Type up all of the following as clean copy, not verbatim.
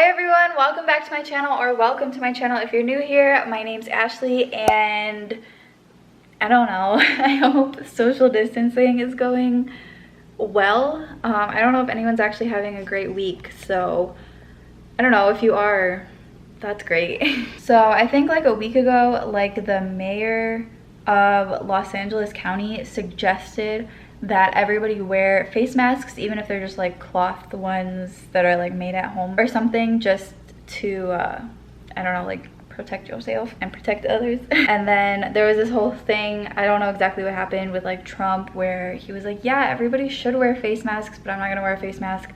everyone, welcome back to my channel, or welcome to my channel if you're new here. My name's Ashley and I don't know, I hope social distancing is going well. I don't know if anyone's actually having a great week, so I don't know. If you are, that's great. So I think like a week ago, like the mayor of Los Angeles County suggested that everybody wear face masks, even if they're just like cloth ones that are like made at home or something, just to I don't know, like protect yourself and protect others. And then there was this whole thing, I don't know exactly what happened with like Trump, where he was like, yeah, everybody should wear face masks, but I'm not gonna wear a face mask.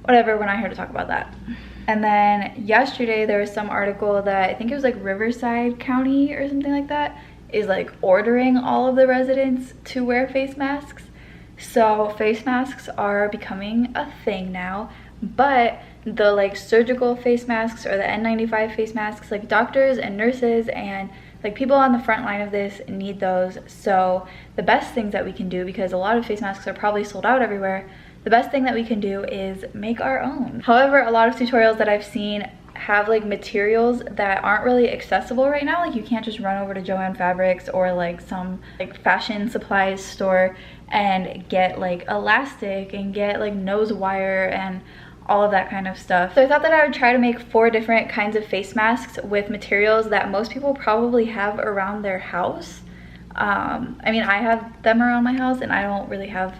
Whatever, we're not here to talk about that. And then yesterday there was some article that I think it was like Riverside County or something like that is like ordering all of the residents to wear face masks. So face masks are becoming a thing now, but the like surgical face masks or the N95 face masks, like doctors and nurses and like people on the front line of this need those. So the best things that we can do, because a lot of face masks are probably sold out everywhere, the best thing that we can do is make our own. However, a lot of tutorials that I've seen have like materials that aren't really accessible right now. Like you can't just run over to Joann Fabrics or like some like fashion supplies store and get like elastic and get like nose wire and all of that kind of stuff. So I thought that I would try to make 4 different kinds of face masks with materials that most people probably have around their house. I mean, I have them around my house and I don't really have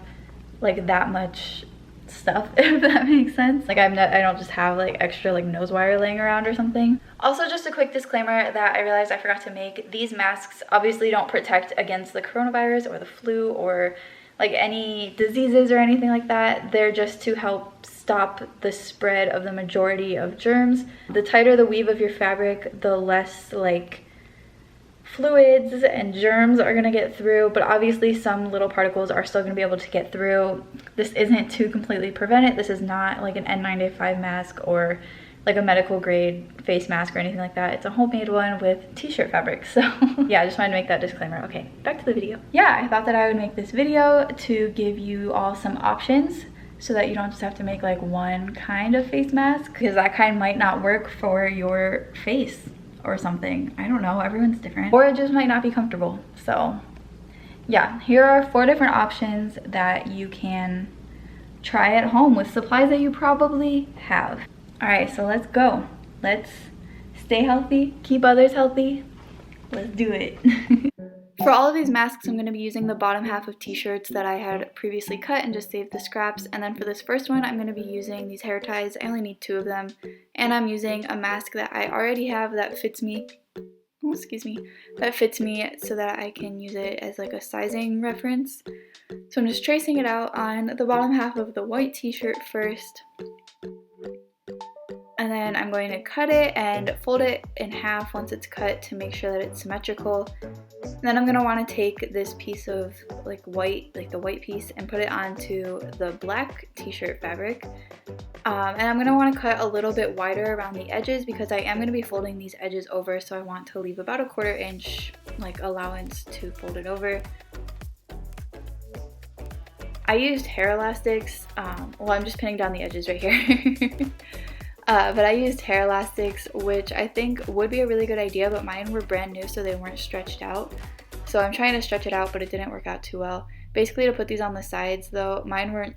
like that much stuff, if that makes sense. Like I don't just have like extra like nose wire laying around or something. Also, just a quick disclaimer that I realized I forgot to make, these masks obviously don't protect against the coronavirus or the flu or like any diseases or anything like that. They're just to help stop the spread of the majority of germs. The tighter the weave of your fabric, the less like fluids and germs are gonna get through, but obviously some little particles are still gonna be able to get through. This isn't to completely prevent it. This is not like an N95 mask or like a medical grade face mask or anything like that. It's a homemade one with t-shirt fabric. So yeah, I just wanted to make that disclaimer. Okay, back to the video. Yeah, I thought that I would make this video to give you all some options so that you don't just have to make like one kind of face mask, because that kind might not work for your face or something. I don't know, everyone's different, or it just might not be comfortable. So yeah, here are 4 different options that you can try at home with supplies that you probably have. All right, so let's go. Let's stay healthy, keep others healthy. Let's do it. For all of these masks, I'm going to be using the bottom half of t-shirts that I had previously cut and just saved the scraps. And then for this first one, I'm going to be using these hair ties. I only need 2 of them. And I'm using a mask that I already have that fits me. Oh, excuse me. That fits me so that I can use it as like a sizing reference. So I'm just tracing it out on the bottom half of the white t-shirt first. And then I'm going to cut it and fold it in half once it's cut to make sure that it's symmetrical. And then I'm going to want to take this piece of like white, like the white piece, and put it onto the black t-shirt fabric. And I'm going to want to cut a little bit wider around the edges because I am going to be folding these edges over, so I want to leave about a 1/4 inch like allowance to fold it over. I used hair elastics. Well, I'm just pinning down the edges right here. But I used hair elastics, which I think would be a really good idea, but mine were brand new, so they weren't stretched out. So I'm trying to stretch it out, but it didn't work out too well. Basically, to put these on the sides though, mine weren't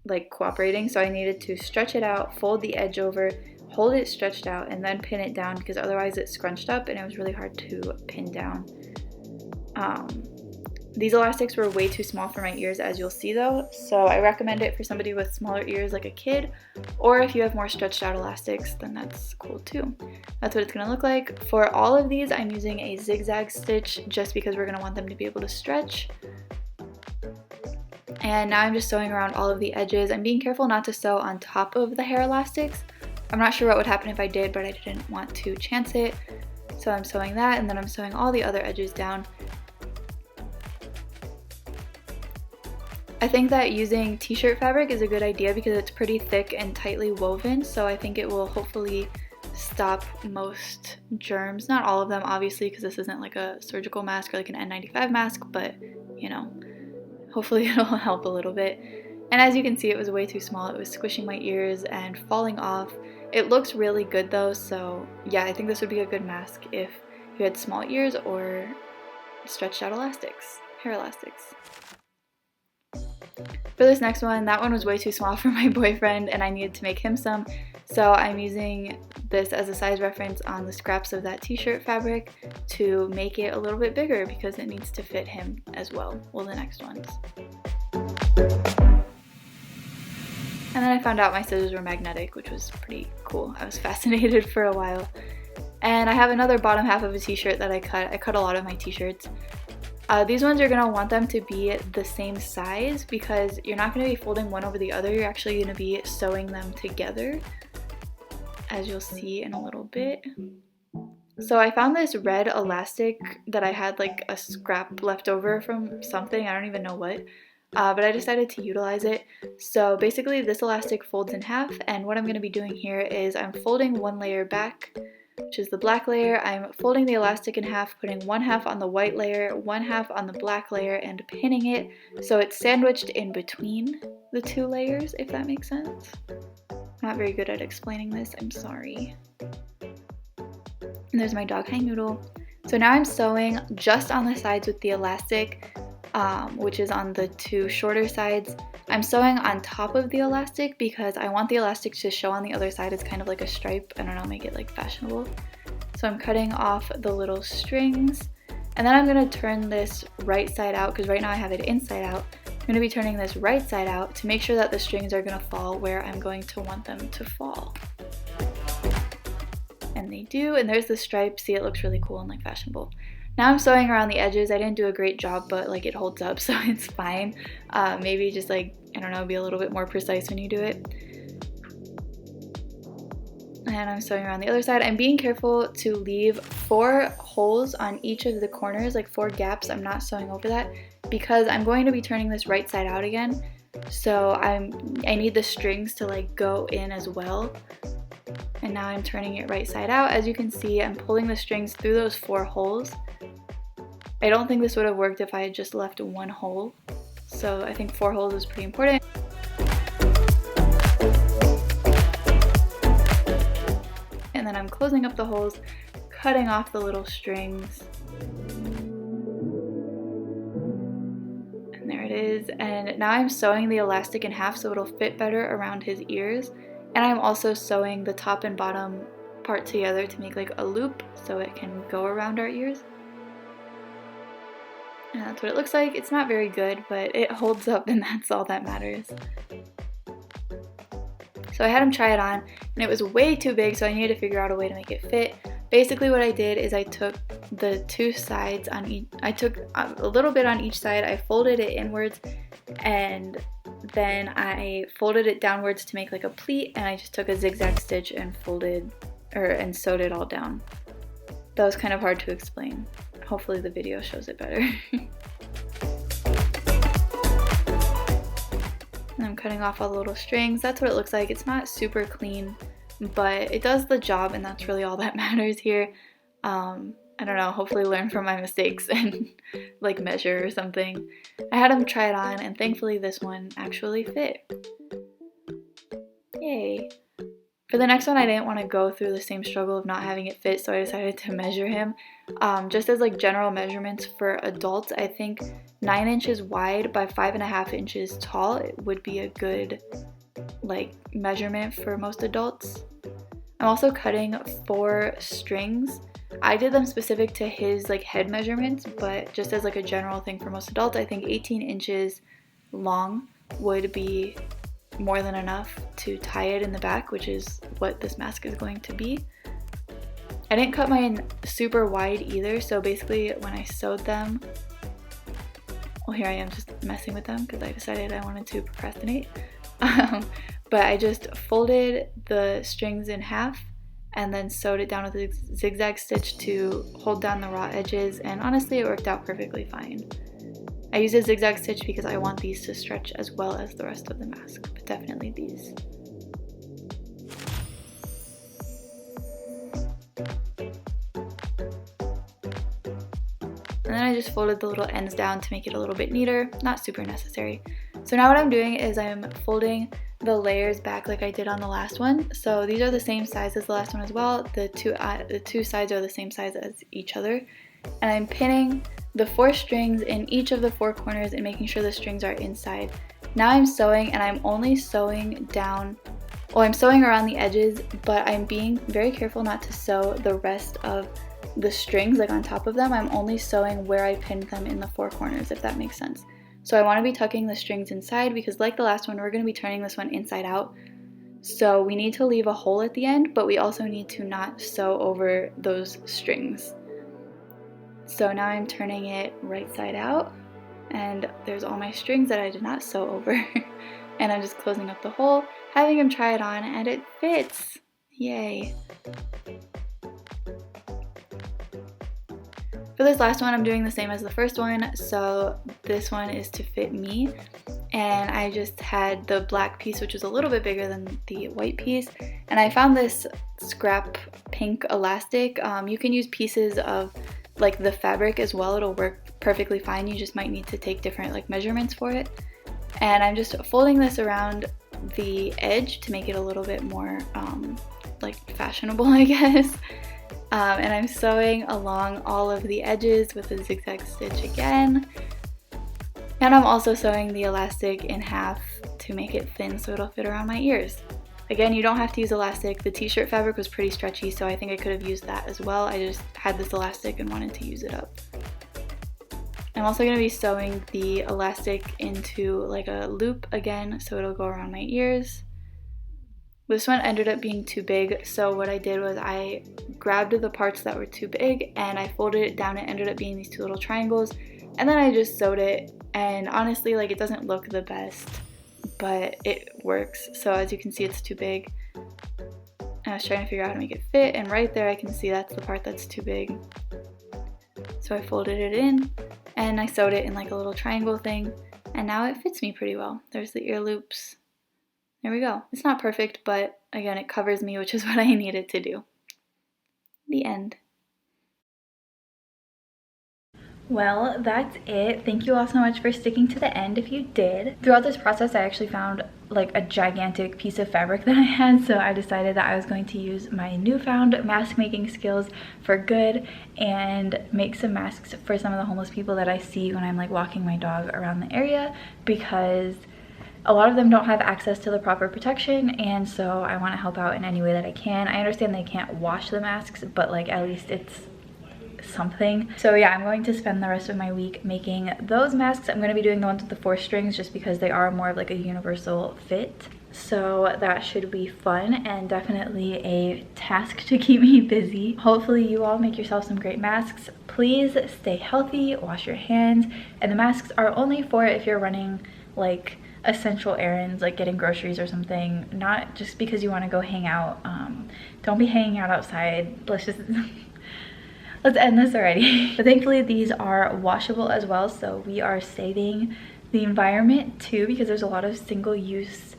like cooperating, so I needed to stretch it out, fold the edge over, hold it stretched out, and then pin it down, because otherwise it scrunched up and it was really hard to pin down. These elastics were way too small for my ears, as you'll see though, so I recommend it for somebody with smaller ears like a kid, or if you have more stretched out elastics, then that's cool too. That's what it's going to look like. For all of these, I'm using a zigzag stitch just because we're going to want them to be able to stretch. And now I'm just sewing around all of the edges. I'm being careful not to sew on top of the hair elastics. I'm not sure what would happen if I did, but I didn't want to chance it. So I'm sewing that, and then I'm sewing all the other edges down. I think that using t-shirt fabric is a good idea because it's pretty thick and tightly woven, so I think it will hopefully stop most germs. Not all of them, obviously, because this isn't like a surgical mask or like an N95 mask, but you know, hopefully it'll help a little bit. And as you can see, it was way too small. It was squishing my ears and falling off. It looks really good though, so yeah, I think this would be a good mask if you had small ears or stretched out elastics, hair elastics. For this next one, that one was way too small for my boyfriend and I needed to make him some, so I'm using this as a size reference on the scraps of that t-shirt fabric to make it a little bit bigger because it needs to fit him as well, the next ones. And then I found out my scissors were magnetic, which was pretty cool. I was fascinated for a while. And I have another bottom half of a t-shirt that I cut. I cut a lot of my t-shirts. These ones you're going to want them to be the same size because you're not going to be folding one over the other. You're actually going to be sewing them together, as you'll see in a little bit. So I found this red elastic that I had like a scrap left over from something, I don't even know what, but I decided to utilize it. So basically this elastic folds in half, and what I'm going to be doing here is I'm folding one layer back, which is the black layer. I'm folding the elastic in half, putting one half on the white layer, one half on the black layer, and pinning it so it's sandwiched in between the two layers, if that makes sense. I'm not very good at explaining this, I'm sorry. And there's my dog hi noodle. So now I'm sewing just on the sides with the elastic, which is on the two shorter sides. I'm sewing on top of the elastic because I want the elastic to show on the other side. It's kind of like a stripe. I don't know, make it like fashionable. So I'm cutting off the little strings, and then I'm going to turn this right side out because right now I have it inside out. I'm going to be turning this right side out to make sure that the strings are going to fall where I'm going to want them to fall. And they do, and there's the stripe. See, it looks really cool and like fashionable. Now I'm sewing around the edges. I didn't do a great job, but like it holds up, so it's fine. Maybe just like, I don't know, be a little bit more precise when you do it. And I'm sewing around the other side. I'm being careful to leave 4 holes on each of the corners, like 4 gaps. I'm not sewing over that because I'm going to be turning this right side out again. So I need the strings to like go in as well. And now I'm turning it right side out. As you can see, I'm pulling the strings through those 4 holes. I don't think this would have worked if I had just left 1 hole. So I think 4 holes is pretty important. And then I'm closing up the holes, cutting off the little strings. And there it is. And now I'm sewing the elastic in half so it'll fit better around his ears. And I'm also sewing the top and bottom part together to make like a loop so it can go around our ears. And that's what it looks like. It's not very good, but it holds up and that's all that matters. So I had him try it on and it was way too big, so I needed to figure out a way to make it fit. Basically what I did is I took the 2 sides on each, I took a little bit on each side, I folded it inwards, and then I folded it downwards to make like a pleat, and I just took a zigzag stitch and and sewed it all down. That was kind of hard to explain. Hopefully the video shows it better. And I'm cutting off all the little strings. That's what it looks like. It's not super clean, but it does the job, and that's really all that matters here. I don't know, hopefully learn from my mistakes and like measure or something. I had him try it on, and thankfully this one actually fit. Yay. For the next one, I didn't want to go through the same struggle of not having it fit, so I decided to measure him. Just as like general measurements for adults, I think 9 inches wide by 5.5 inches tall would be a good like measurement for most adults. I'm also cutting 4 strings. I did them specific to his like head measurements, but just as like a general thing for most adults, I think 18 inches long would be more than enough to tie it in the back, which is what this mask is going to be. I didn't cut mine super wide either, so basically when I sewed them, well, here I am just messing with them because I decided I wanted to procrastinate. But I just folded the strings in half and then sewed it down with a zigzag stitch to hold down the raw edges, and honestly it worked out perfectly fine. I use a zigzag stitch because I want these to stretch as well as the rest of the mask, but definitely these. And then I just folded the little ends down to make it a little bit neater, not super necessary. So now what I'm doing is I'm folding the layers back like I did on the last one. So these are the same size as the last one as well. The two sides are the same size as each other. And I'm pinning the 4 strings in each of the 4 corners and making sure the strings are inside. Now I'm sewing, and I'm only sewing down, well, I'm sewing around the edges, but I'm being very careful not to sew the rest of the strings like on top of them. I'm only sewing where I pinned them in the 4 corners, if that makes sense. So I want to be tucking the strings inside because like the last one, we're going to be turning this one inside out. So we need to leave a hole at the end, but we also need to not sew over those strings. So now I'm turning it right side out, and there's all my strings that I did not sew over. And I'm just closing up the hole, having him try it on, and it fits. Yay. For this last one, I'm doing the same as the first one, so this one is to fit me. And I just had the black piece, which was a little bit bigger than the white piece. And I found this scrap pink elastic. You can use pieces of like the fabric as well. It'll work perfectly fine. You just might need to take different like measurements for it. And I'm just folding this around the edge to make it a little bit more like fashionable, I guess. And I'm sewing along all of the edges with a zigzag stitch again. And I'm also sewing the elastic in half to make it thin so it'll fit around my ears. Again, you don't have to use elastic. The t-shirt fabric was pretty stretchy, so I think I could have used that as well. I just had this elastic and wanted to use it up. I'm also going to be sewing the elastic into like a loop again, so it'll go around my ears. This one ended up being too big, so what I did was I grabbed the parts that were too big and I folded it down. It ended up being these 2 little triangles, and then I just sewed it. And honestly, like, it doesn't look the best, but it works. So as you can see, it's too big. I was trying to figure out how to make it fit, and right there I can see that's the part that's too big. So I folded it in and I sewed it in like a little triangle thing, and now it fits me pretty well. There's the ear loops. There we go. It's not perfect, but again, it covers me, which is what I needed to do. The end. Well, that's it. Thank you all so much for sticking to the end if you did. Throughout this process, I actually found like a gigantic piece of fabric that I had, so I decided that I was going to use my newfound mask making skills for good and make some masks for some of the homeless people that I see when I'm like walking my dog around the area, because a lot of them don't have access to the proper protection, and so I want to help out in any way that I can. I understand they can't wash the masks, but like at least it's something. So yeah, I'm going to spend the rest of my week making those masks. I'm going to be doing the ones with the 4 strings just because they are more of like a universal fit. So that should be fun and definitely a task to keep me busy. Hopefully you all make yourself some great masks. Please stay healthy, wash your hands, and the masks are only for if you're running like essential errands, like getting groceries or something, not just because you want to go hang out. Don't be hanging out outside. Let's end this already. But thankfully these are washable as well, so we are saving the environment too, because there's a lot of single-use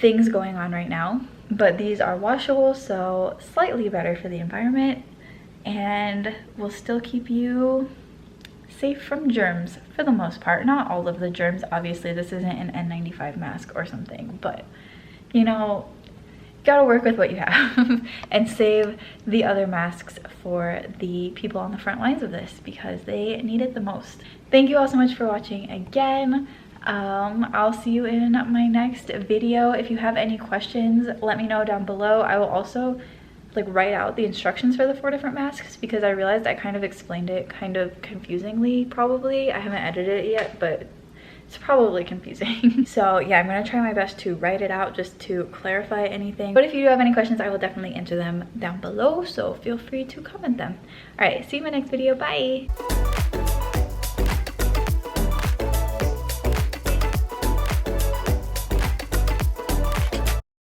things going on right now. But these are washable, so slightly better for the environment, and will still keep you safe from germs for the most part. Not all of the germs, obviously. This isn't an N95 mask or something, but you know, gotta work with what you have and save the other masks for the people on the front lines of this because they need it the most. Thank you all so much for watching again. I'll see you in my next video. If you have any questions, let me know down below. I will also like write out the instructions for the 4 different masks because I realized I kind of explained it kind of confusingly probably. I haven't edited it yet, but it's probably confusing. So yeah, I'm gonna try my best to write it out just to clarify anything. But if you do have any questions, I will definitely answer them down below, so feel free to comment them. All right, see you in my next video. Bye.